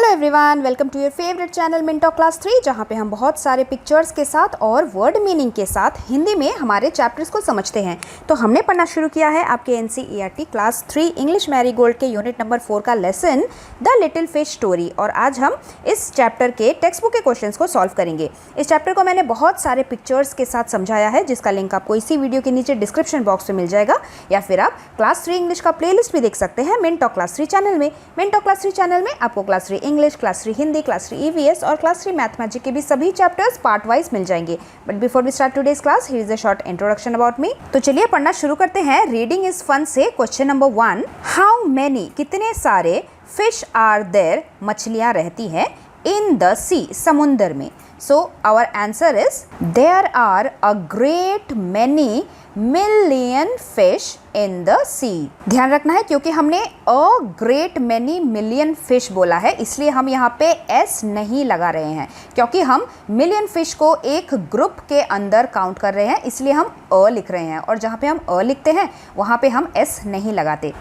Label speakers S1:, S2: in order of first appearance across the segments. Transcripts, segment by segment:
S1: Hello everyone, welcome to your favourite channel Minto class 3, जहाँ पे हम बहुत सारे पिक्चर्स के साथ और वर्ड मीनिंग के साथ हिंदी में हमारे चैप्टर्स को समझते हैं। तो हमने पढ़ना शुरू किया है आपके एनसीईआरटी क्लास 3 इंग्लिश मैरीगोल्ड के यूनिट नंबर 4 का lesson the little fish story. और आज हम इस चैप्टर के टेक्स्ट बुक के क्वेश्चंस को सॉल्व करेंगे। इस चैप्टर को मैंने बहुत सारे पिक्चर्स के साथ समझाया है, जिसका लिंक आपको इसी वीडियो के नीचे डिस्क्रिप्शन बॉक्स में मिल जाएगा, या फिर आप क्लास 3 इंग्लिश का प्लेलिस्ट भी देख सकते हैं मिंटो क्लास 3 चैनल में। मिंटो क्लास 3 चैनल में आपको class 3 English, class 3 Hindi, class 3 EVS और क्लास 3 मैथमेटिक्स के भी सभी चैप्टर्स पार्ट वाइज मिल जाएंगे। But before we start today's class, here is a short introduction about me. तो चलिए पढ़ना शुरू करते हैं। रीडिंग इज फन से क्वेश्चन नंबर 1, हाउ मेनी कितने सारे फिश आर देयर मछलियां रहती हैं इन द सी समुंदर में। So our answer is there are a great many million fish in the sea. ध्यान रखना है क्योंकि हमने a great many million fish बोला है, इसलिए हम यहाँ पे एस नहीं लगा रहे हैं, क्योंकि हम मिलियन फिश को एक ग्रुप के अंदर काउंट कर रहे हैं, इसलिए हम अ लिख रहे हैं। और जहाँ पे हम अ लिखते हैं वहाँ पे हम एस नहीं लगाते।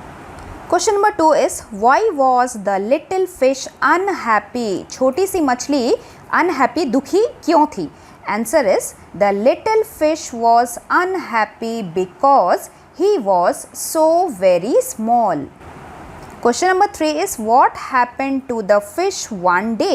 S1: Question number 2 is why was the little fish unhappy. छोटी सी मछली अनहैप्पी दुखी क्यों थी? Answer is the little fish was unhappy because he was so very small. Question number 3 is what happened to the fish one day.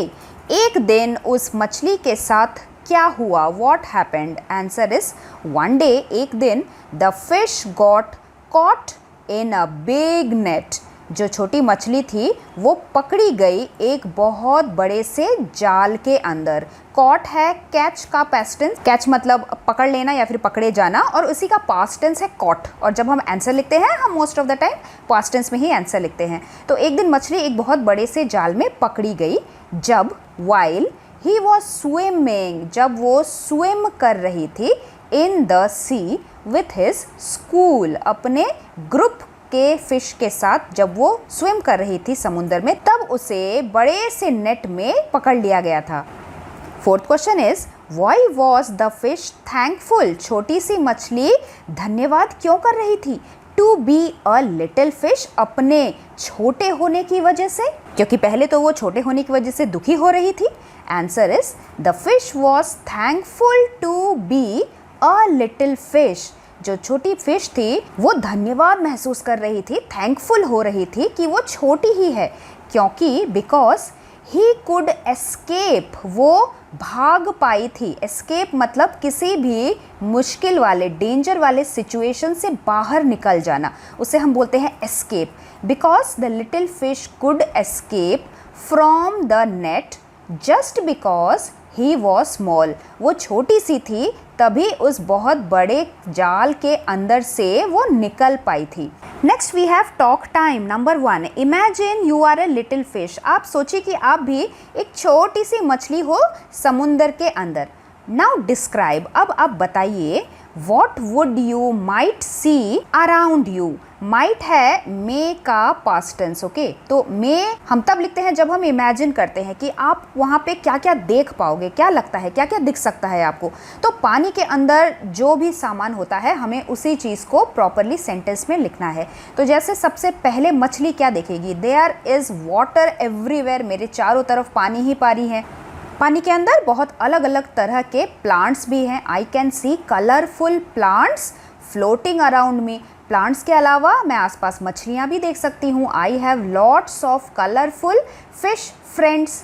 S1: एक दिन उस मछली के साथ क्या हुआ? What happened? Answer is one day, एक दिन, the fish got caught in a big net. जो छोटी मछली थी वो पकड़ी गई एक बहुत बड़े से जाल के अंदर। कॉट है कैच का पास्ट टेंस, कैच मतलब पकड़ लेना या फिर पकड़े जाना, और उसी का पास्ट टेंस है कॉट। और जब हम आंसर लिखते हैं हम most of the time past tense में ही आंसर लिखते हैं। तो एक दिन मछली एक बहुत बड़े से जाल में पकड़ी गई जब वाइल ही वॉज स्विमिंग, जब वो स्विम कर रही थी in the sea with his school, अपने ग्रुप के फिश के साथ जब वो स्विम कर रही थी समुद्र में, तब उसे बड़े से नेट में पकड़ लिया गया था। Fourth question is why was the fish thankful. छोटी सी मछली धन्यवाद क्यों कर रही थी? To be a little fish, अपने छोटे होने की वजह से, क्योंकि पहले तो वो छोटे होने की वजह से दुखी हो रही थी। Answer is the fish was thankful to be a little fish. जो छोटी फिश थी वो धन्यवाद महसूस कर रही थी, थैंकफुल हो रही थी कि वो छोटी ही है, क्योंकि बिकॉज ही कुड एस्केप, वो भाग पाई थी। एस्केप मतलब किसी भी मुश्किल वाले, डेंजर वाले सिचुएशन से बाहर निकल जाना, उसे हम बोलते हैं escape. Because the little fish could escape from the net just because he was small. वो छोटी सी थी तभी उस बहुत बड़े जाल के अंदर से वो निकल पाई थी। Next we have talk time number 1। Imagine you are a little fish. आप सोचिए कि आप भी एक छोटी सी मछली हो समुंदर के अंदर। नाउ डिस्क्राइब, अब आप बताइए, what would you might see around you. Might है मे का पास्ट टेंस, ओके। तो मे हम तब लिखते हैं जब हम इमेजिन करते हैं कि आप वहाँ पे क्या क्या देख पाओगे, क्या लगता है, क्या क्या दिख सकता है आपको। तो पानी के अंदर जो भी सामान होता है हमें उसी चीज़ को प्रॉपरली सेंटेंस में लिखना है। तो जैसे सबसे पहले मछली क्या देखेगी? देयर इज़ वाटर एवरीवेयर, मेरे चारों तरफ पानी ही पानी है। पानी के अंदर बहुत अलग अलग तरह के प्लांट्स भी हैं। I can see colourful plants floating around me. Plants के अलावा मैं आसपास मछलियाँ भी देख सकती हूँ। I have lots of colourful fish friends.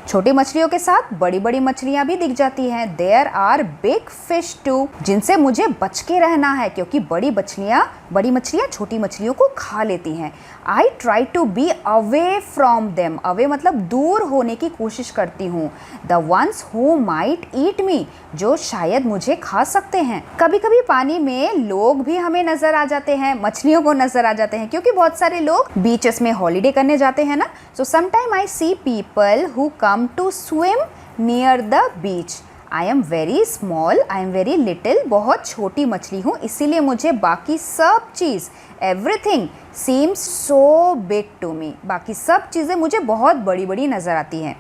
S1: छोटी मछलियों के साथ बड़ी बड़ी मछलियाँ भी दिख जाती हैं। There are big fish too, जिनसे मुझे बच के रहना है, क्योंकि बड़ी मछलियाँ छोटी मछलियों को खा लेती हैं। I try to be away from them. Away मतलब दूर होने की कोशिश करती हूँ। The ones who might eat me, जो शायद मुझे खा सकते हैं। कभी कभी पानी में लोग भी हमें नजर आ जाते हैं, मछलियों को नजर आ जाते हैं, क्योंकि बहुत सारे लोग बीचेस में हॉलीडे करने जाते हैं ना। So sometime I see people who come to swim near the beach. I am very small, I am very little, बहुत छोटी मछली हूँ, इसीलिए मुझे बाकी सब चीज़ everything seems so big to me. बाकी सब चीज़ें मुझे बहुत बड़ी बड़ी नज़र आती हैं।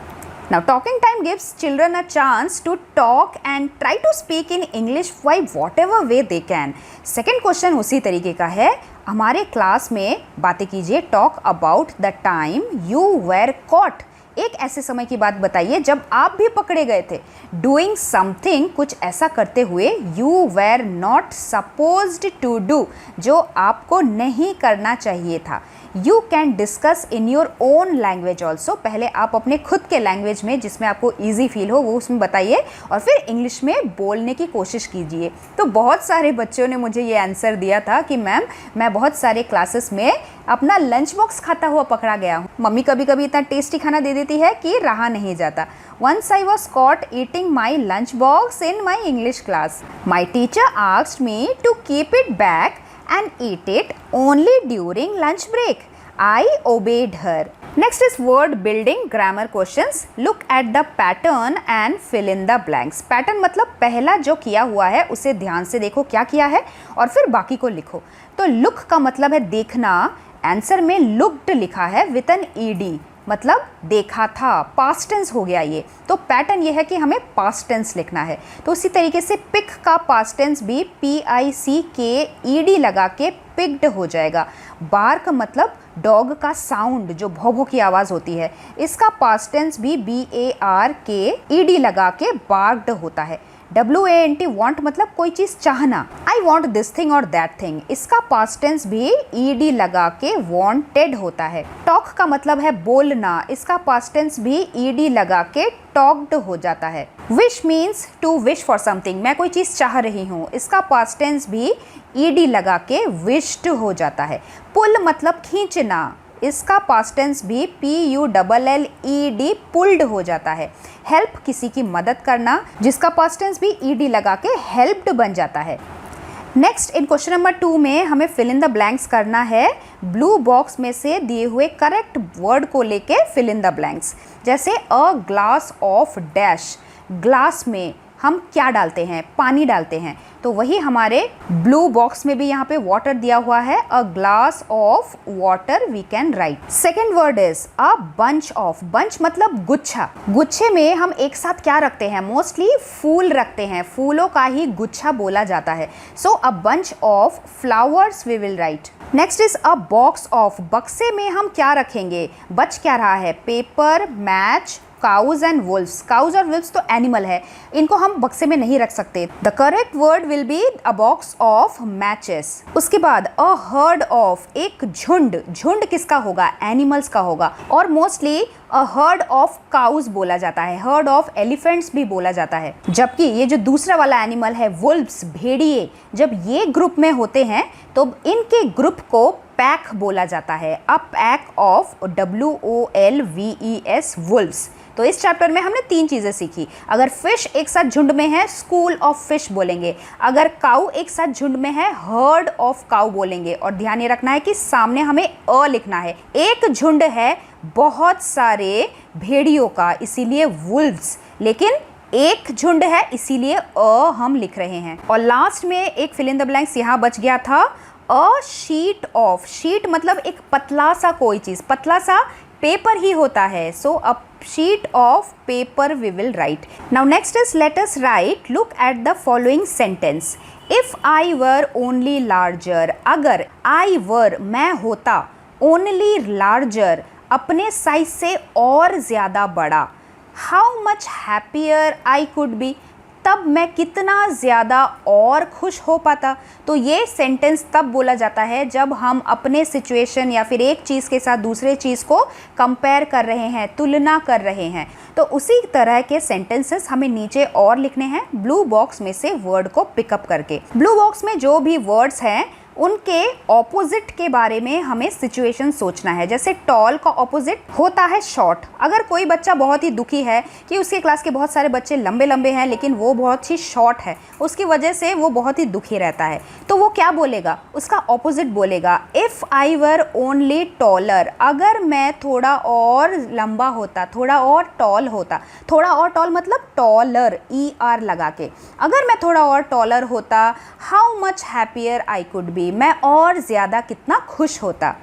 S1: Now talking time gives children a chance to talk and try to speak in English by whatever way they can. Second question उसी तरीके का है। हमारे क्लास में बातें कीजिए, talk about the time you were caught एक ऐसे समय की बात बताइए जब आप भी पकड़े गए थे डूइंग समथिंग, कुछ ऐसा करते हुए you were not supposed to do, जो आपको नहीं करना चाहिए था। You can discuss in your own language also, पहले आप अपने खुद के लैंग्वेज में जिसमें आपको ईजी फील हो वो उसमें बताइए और फिर इंग्लिश में बोलने की कोशिश कीजिए। तो बहुत सारे बच्चों ने मुझे ये आंसर दिया था कि मैम मैं बहुत सारे क्लासेस में अपना लंच बॉक्स खाता हुआ पकड़ा गया हूँ, मम्मी कभी कभी इतना टेस्टी खाना दे देती है कि रहा नहीं जाता। Once I was caught eating my lunch box in my English class. My teacher asked me to keep it back and eat it only during lunch break. I obeyed her. Next is word building grammar questions. Look at the pattern and fill in the blanks. Pattern मतलब पहला जो किया हुआ है उसे ध्यान से देखो क्या किया है और फिर बाकी को लिखो। तो look का मतलब है देखना, आंसर में looked लिखा है with an ed, मतलब देखा था, पास्ट टेंस हो गया ये। तो पैटर्न ये है कि हमें पास्ट टेंस लिखना है। तो उसी तरीके से पिक का पास्ट टेंस भी PICK लगा के पिक्ड हो जाएगा। बार्क मतलब डॉग का साउंड जो भौ भौ की आवाज़ होती है, इसका पास्ट टेंस भी BARK लगा के बार्क्ड होता है। WANT वांट मतलब कोई चीज़ चाहना, आई वॉन्ट दिस थिंग और दैट थिंग, इसका पास्ट टेंस भी ED लगा के वॉन्टेड होता है। टॉक का मतलब है बोलना, इसका पास्ट टेंस भी ED लगा के टॉक्ड हो जाता है। Wish means to wish for something, मैं कोई चीज़ चाह रही हूँ, इसका पास्ट टेंस भी ED लगा के विश्ड हो जाता है। पुल मतलब खींचना, इसका पास्ट टेंस भी PULLED पुल्ड हो जाता है। हेल्प किसी की मदद करना, जिसका पास्ट टेंस भी ED लगा के हेल्प्ड बन जाता है। नेक्स्ट इन क्वेश्चन नंबर 2 में हमें फिल इन द ब्लैंक्स करना है। ब्लू बॉक्स में से दिए हुए करेक्ट वर्ड को लेके फिल इन द ब्लैंक्स। जैसे a glass of dash, glass में हम क्या डालते हैं, पानी डालते हैं, तो वही हमारे ब्लू बॉक्स में भी यहाँ पे वाटर दिया हुआ है, a glass of water we can write. Second word is a bunch of, bunch मतलब गुच्छा, गुच्छे में हम एक साथ क्या रखते हैं, मोस्टली फूल रखते हैं, फूलों का ही गुच्छा बोला जाता है। So a bunch of flowers we will write. Next is a box of, बक्से में हम क्या रखेंगे, बच क्या रहा है, paper, match, cows and wolfs. Cows और वुल्फ्स तो एनिमल है, इनको हम बक्से में नहीं रख सकते। The correct word will be a box of matches. उसके बाद अ हर्ड ऑफ, एक झुंड, झुंड किसका होगा, एनिमल्स का होगा, और mostly a herd of cows बोला जाता है, हर्ड ऑफ एलिफेंट्स भी बोला जाता है। जबकि ये जो दूसरा वाला एनिमल है वुल्फ्स, भेड़िए, जब ये ग्रुप में होते हैं तो इनके ग्रुप को पैक बोला जाता है, a pack of WOLVES wolves. तो इस चैप्टर में हमने 3 चीज़ें सीखी। अगर फिश एक साथ झुंड में है स्कूल ऑफ फिश बोलेंगे, अगर काऊ एक साथ झुंड में है हर्ड ऑफ काऊ बोलेंगे, और ध्यान ये रखना है कि सामने हमें अ लिखना है। एक झुंड है बहुत सारे भेड़ियों का, इसीलिए वुल्व्स, लेकिन एक झुंड है इसीलिए अ हम लिख रहे हैं। और लास्ट में एक फिल इन द ब्लैंक्स यहाँ बच गया था, अ शीट ऑफ, शीट मतलब एक पतला सा कोई चीज़, पतला सा पेपर ही होता है। So a sheet of paper we will write. Now next is let us write, look at the following sentence. If I were only larger, अगर I were मैं होता, only larger अपने साइज से और ज़्यादा बड़ा, how much happier I could be, तब मैं कितना ज़्यादा और खुश हो पाता। तो ये सेंटेंस तब बोला जाता है जब हम अपने सिचुएशन या फिर एक चीज़ के साथ दूसरे चीज़ को कंपेयर कर रहे हैं, तुलना कर रहे हैं। तो उसी तरह के सेंटेंसेस हमें नीचे और लिखने हैं ब्लू बॉक्स में से वर्ड को पिकअप करके। ब्लू बॉक्स में जो भी वर्ड्स हैं उनके ऑपोजिट के बारे में हमें सिचुएशन सोचना है। जैसे टॉल का ऑपोजिट होता है शॉर्ट। अगर कोई बच्चा बहुत ही दुखी है कि उसके क्लास के बहुत सारे बच्चे लंबे लंबे हैं लेकिन वो बहुत ही शॉर्ट है, उसकी वजह से वो बहुत ही दुखी रहता है, तो वो क्या बोलेगा, उसका ऑपोजिट बोलेगा if I were only taller, अगर मैं थोड़ा और लंबा होता, थोड़ा और टॉल होता। थोड़ा और टॉल मतलब टॉलर, ER लगा के, अगर मैं थोड़ा और टॉलर होता, how much happier I could B, मैं और ज़्यादा कितना खुश होता।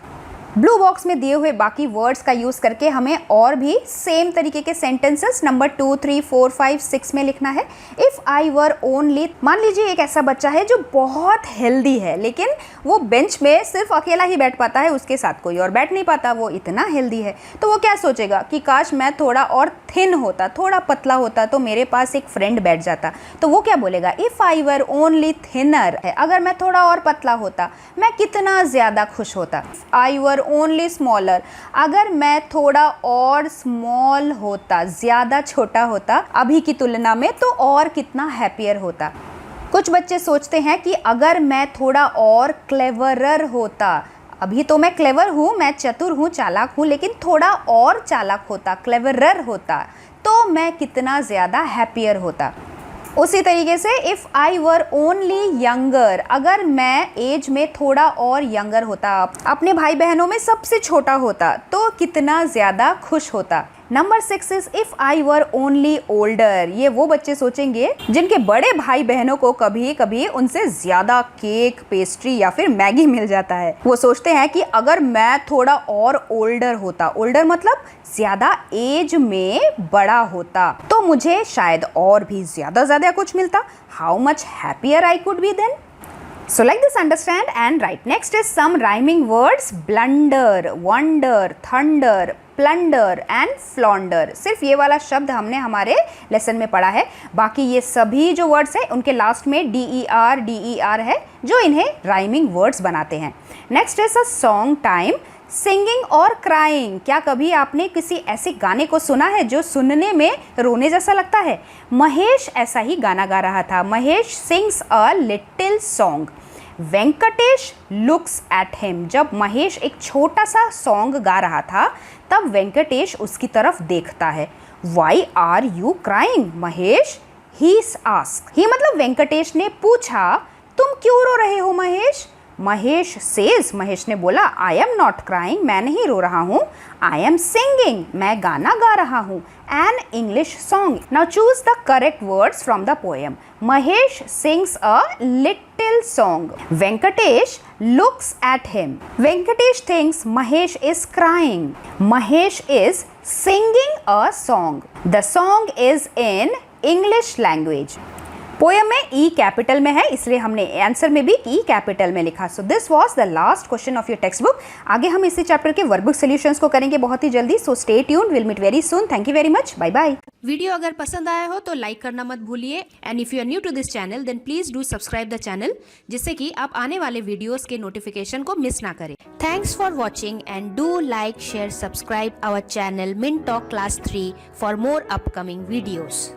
S1: ब्लू बॉक्स में दिए हुए बाकी वर्ड्स का यूज़ करके हमें और भी सेम तरीके के सेंटेंसेस नंबर 2, 3, 4, 5, 6 में लिखना है। इफ़ आई वर ओनली, मान लीजिए एक ऐसा बच्चा है जो बहुत हेल्दी है, लेकिन वो बेंच में सिर्फ अकेला ही बैठ पाता है, उसके साथ कोई और बैठ नहीं पाता, वो इतना हेल्दी है। तो वो क्या सोचेगा कि काश मैं थोड़ा और थिन होता, थोड़ा पतला होता तो मेरे पास एक फ्रेंड बैठ जाता। तो वो क्या बोलेगा, if I were only thinner, अगर मैं थोड़ा और पतला होता मैं कितना ज़्यादा खुश होता। If I were only smaller, अगर मैं थोड़ा और स्मॉल होता, ज़्यादा छोटा होता अभी की तुलना में, तो और कितना हैप्पियर होता। कुछ बच्चे सोचते हैं कि अगर मैं थोड़ा और क्लेवरर होता, अभी तो मैं क्लेवर हूँ, मैं चतुर हूँ, चालाक हूँ, लेकिन थोड़ा और चालाक होता, क्लेवरर होता, तो मैं कितना ज़्यादा हैप्पियर होता। उसी तरीके से if I were only younger, अगर मैं एज में थोड़ा और यंगर होता, अपने भाई बहनों में सबसे छोटा होता, तो कितना ज़्यादा खुश होता। Number 6 is if I were only older. ये वो बच्चे सोचेंगे जिनके बड़े भाई बहनों को कभी कभी उनसे ज़्यादा केक, पेस्ट्री या फिर मैगी मिल जाता है। वो सोचते हैं कि अगर मैं थोड़ा और ओल्डर होता, ओल्डर मतलब ज़्यादा एज में बड़ा होता, तो मुझे शायद और भी ज़्यादा कुछ मिलता। How much happier I could be then. So like this, understand and write. Next is some rhyming words: blunder, wonder, thunder, plunder and flaunder. सिर्फ ये वाला शब्द हमने हमारे लेसन में पढ़ा है, बाकी ये सभी जो वर्ड्स हैं उनके लास्ट में DER है जो इन्हें राइमिंग वर्ड्स बनाते हैं। Next is a song time, singing और क्राइंग। क्या कभी आपने किसी ऐसे गाने को सुना है जो सुनने में रोने जैसा लगता है? महेश ऐसा ही गाना गा रहा था। Mahesh sings a little song. Venkatesh looks at him, जब महेश एक छोटा सा सॉन्ग गा रहा था तब वेंकटेश उसकी तरफ देखता है। Why are you crying Mahesh, he ask. He मतलब वेंकटेश ने पूछा, तुम क्यों रो रहे हो महेश? महेश सेज, महेश ने बोला, आई एम नॉट क्राइंग, मैं नहीं रो रहा हूँ, आई एम सिंगिंग, मैं गाना गा रहा हूँ, an English song. Now choose the correct words from the poem. Mahesh sings a little song. Venkatesh looks at him. Venkatesh thinks Mahesh is crying. Mahesh is singing a song. The song is in English language. Poem में E capital में है, इसलिए हमने answer में भी E capital में लिखा। So this was the last question of your text book. आगे हम इसी चैप्टर के वर्कबुक सॉल्यूशंस को करेंगे बहुत ही जल्दी। So stay tuned, will meet very soon. Thank you very much, bye bye.
S2: Video अगर पसंद आया हो तो लाइक करना मत भूलिए, and if you are new to this channel then please do subscribe the channel, जिससे कि आप आने वाले वीडियोस के नोटिफिकेशन को मिस ना करें। Thanks for watching and do like, share, subscribe our channel Mint Talk class 3 for more upcoming videos.